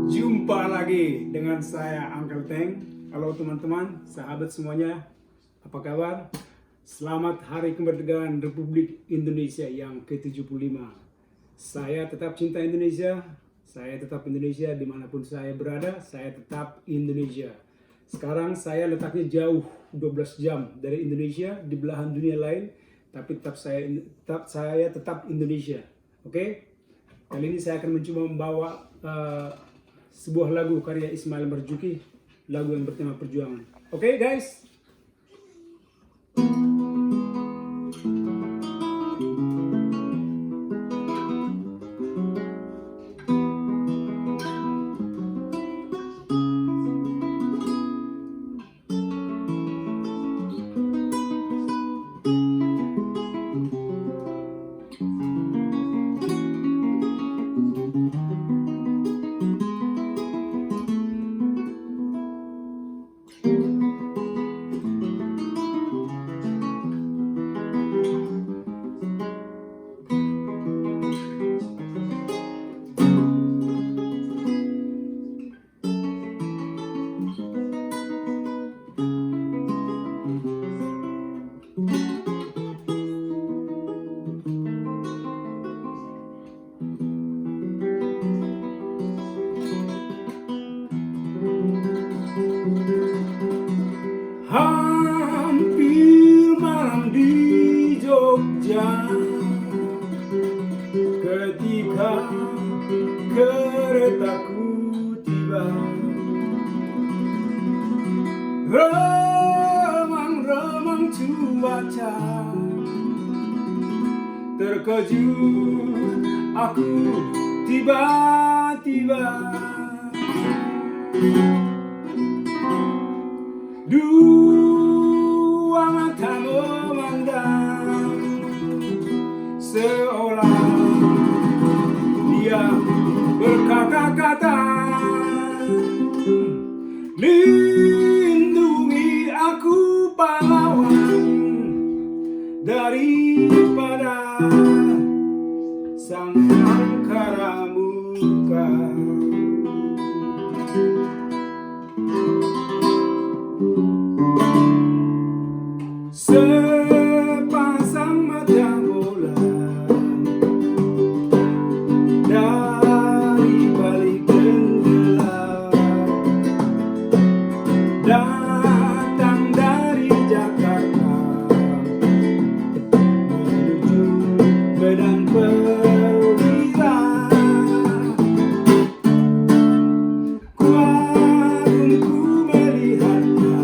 Jumpa lagi dengan saya Uncle Teng. Halo teman-teman, sahabat semuanya, apa kabar? Selamat Hari Kemerdekaan Republik Indonesia yang ke-75. Saya tetap cinta Indonesia, saya tetap Indonesia dimanapun saya berada, saya tetap Indonesia. Sekarang saya letaknya jauh 12 jam dari Indonesia, di belahan dunia lain, tapi saya tetap Indonesia. Oke? Kali ini saya akan mencoba membawa sebuah lagu karya Ismail Marzuki, lagu yang bertema perjuangan. Oke, guys? Hampir malam di Jogja, ketika keretaku tiba, remang-remang cuaca, terkejut aku tiba-tiba. Dua mata memandang, seolah dia berkata-kata, lindungi aku pahlawan daripada sang angkara murka. Sepasang mata bola dari balik jendela, datang dari Jakarta menuju Medan Perwira. Ku melihatnya,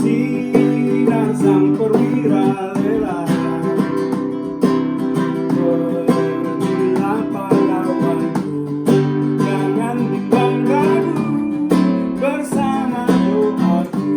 sinar sang perwira rela. Pergilah pahlawanku, jangan bimbang ragu, bersama doaku.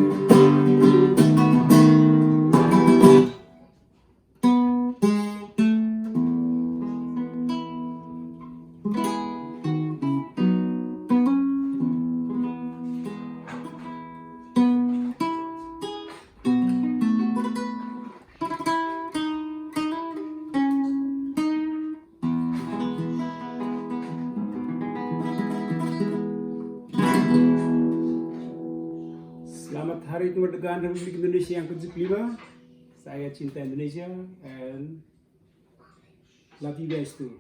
Selamat Hari Kemerdekaan Republik Indonesia yang ke-75. Saya cinta Indonesia and love you guys too.